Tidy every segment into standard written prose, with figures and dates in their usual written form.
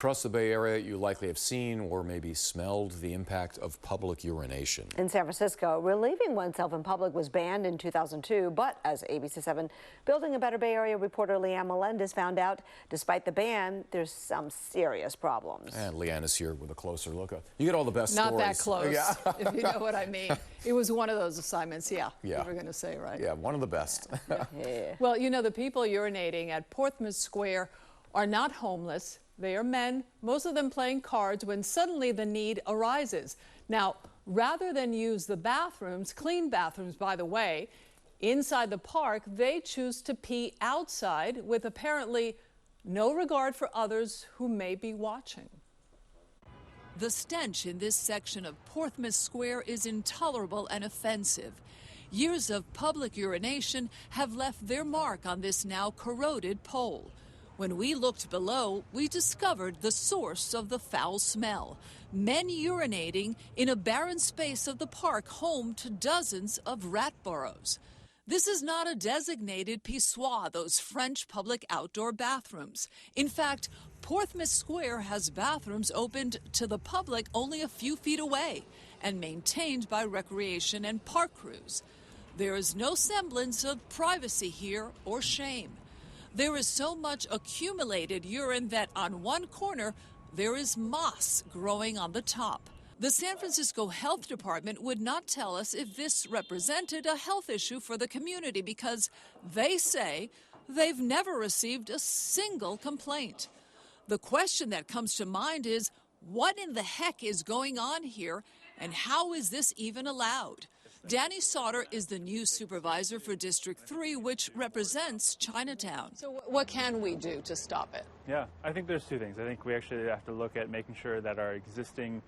Across the Bay Area, you likely have seen or maybe smelled the impact of public urination. In San Francisco, relieving oneself in public was banned in 2002, but as ABC7 Building a Better Bay Area reporter Leanne Melendez found out, despite the ban, there's some serious problems. And Leanne is here with a closer look. You get all the best Not stories. that close, yeah. if you know what I mean. It was one of those assignments, yeah. Yeah. You were going to say, right? Yeah, one of the best. Yeah. Well, you know, the people urinating at Portsmouth Square are not homeless. They are men, most of them playing cards, when suddenly the need arises. Now, rather than use the bathrooms, clean bathrooms, by the way, inside the park, they choose to pee outside with apparently no regard for others who may be watching. The stench in this section of Portsmouth Square is intolerable and offensive. Years of public urination have left their mark on this now corroded pole. When we looked below, we discovered the source of the foul smell. Men urinating in a barren space of the park home to dozens of rat burrows. This is not a designated pissoir, those French public outdoor bathrooms. In fact, Portsmouth Square has bathrooms opened to the public only a few feet away and maintained by recreation and park crews. There is no semblance of privacy here or shame. There is so much accumulated urine that on one corner there is moss growing on the top. The San Francisco Health Department would not tell us if this represented a health issue for the community because they say they've never received a single complaint. The question that comes to mind is, what in the heck is going on here and how is this even allowed? Danny Sauter is the new supervisor for District 3, which represents Chinatown. So what can we do to stop it? Yeah, I think there's two things. I think we actually have to look at making sure that our existing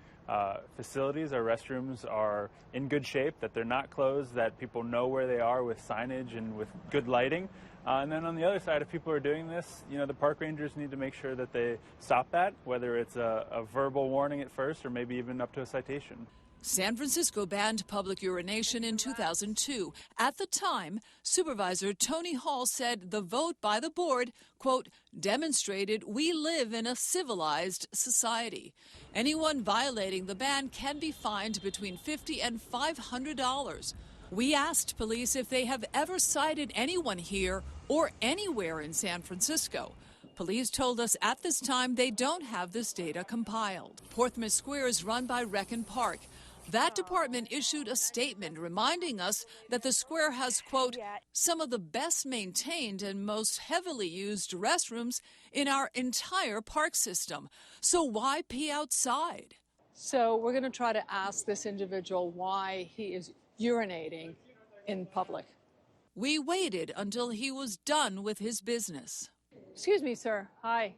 facilities, our restrooms, are in good shape, that they're not closed, that people know where they are with signage and with good lighting. And then on the other side, if people are doing this, you know, the park rangers need to make sure that they stop that, whether it's a verbal warning at first or maybe even up to a citation. San Francisco banned public urination in 2002. At the time, Supervisor Tony Hall said the vote by the board, quote, demonstrated we live in a civilized society. Anyone violating the ban can be fined between $50 and $500. We asked police if they have ever cited anyone here or anywhere in San Francisco. Police told us at this time they don't have this data compiled. Portsmouth Square is run by Rec and Park. That department issued a statement reminding us that the square has, quote, some of the best maintained and most heavily used restrooms in our entire park system. So why pee outside? So we're going to try to ask this individual why he is urinating in public. We waited until he was done with his business. Excuse me, sir. Hi.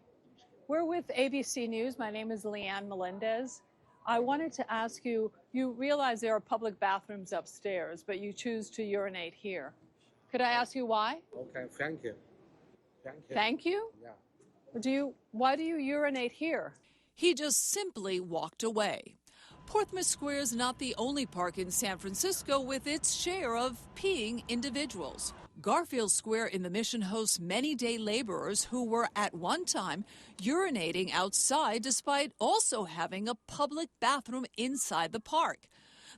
We're with ABC News. My name is Leanne Melendez. I wanted to ask you, you realize there are public bathrooms upstairs, but you choose to urinate here. Could I ask you why? Okay, thank you. Thank you. Thank you? Yeah. Why do you urinate here? He just simply walked away. Portsmouth Square is not the only park in San Francisco with its share of peeing individuals. Garfield Square in the Mission hosts many day laborers who were at one time urinating outside despite also having a public bathroom inside the park.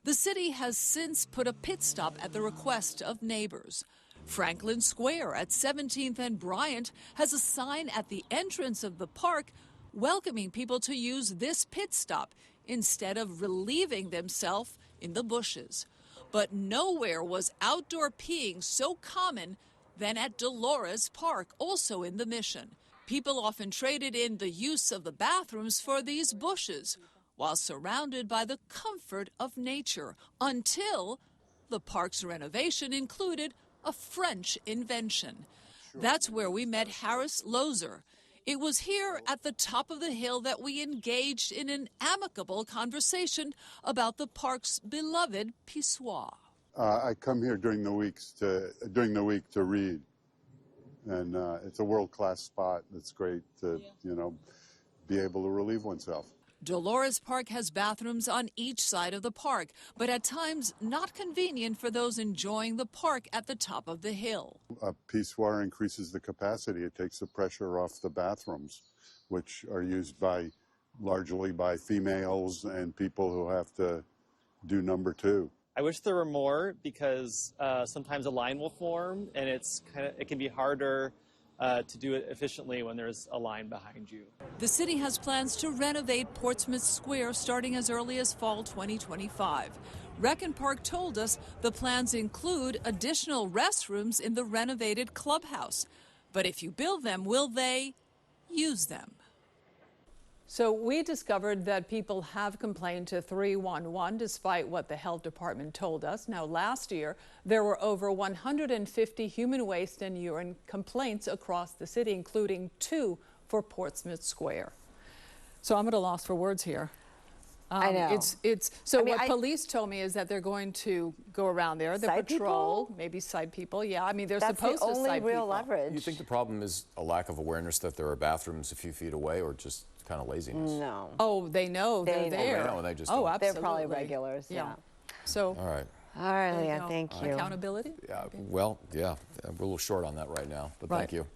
The city has since put a pit stop at the request of neighbors. Franklin Square at 17th and Bryant has a sign at the entrance of the park welcoming people to use this pit stop instead of relieving themselves in the bushes. But nowhere was outdoor peeing so common than at Dolores Park, also in the Mission. People often traded in the use of the bathrooms for these bushes, while surrounded by the comfort of nature, until the park's renovation included a French invention. That's where we met Harris Lozer. It was here at the top of the hill that we engaged in an amicable conversation about the park's beloved pissoir. I come here during the week to read, and it's a world-class spot. It's great to be able to relieve oneself. Dolores Park has bathrooms on each side of the park, but at times not convenient for those enjoying the park at the top of the hill. A pissoir increases the capacity. It takes the pressure off the bathrooms. which are used largely by females and people who have to do number two. I wish there were more because sometimes a line will form and it can be harder to do it efficiently when there's a line behind you. The city has plans to renovate Portsmouth Square starting as early as fall 2025. Rec and Park told us the plans include additional restrooms in the renovated clubhouse. But if you build them, will they use them? So we discovered that people have complained to 311 despite what the health department told us. Now, last year, there were over 150 human waste and urine complaints across the city, including 2 for Portsmouth Square. So I'm at a loss for words here. I know. What police told me is that they're going to go around there, the patrol, maybe cite people. Yeah, I mean, they're supposed to cite people. That's the only real leverage. You think the problem is a lack of awareness that there are bathrooms a few feet away, or just kind of laziness? No. Oh, they know they're there. They know, they just oh, don't. absolutely. They're probably regulars. Yeah. So. All right. All right, Leah. Thank you. Accountability. Yeah. Well, yeah, we're a little short on that right now, but thank you.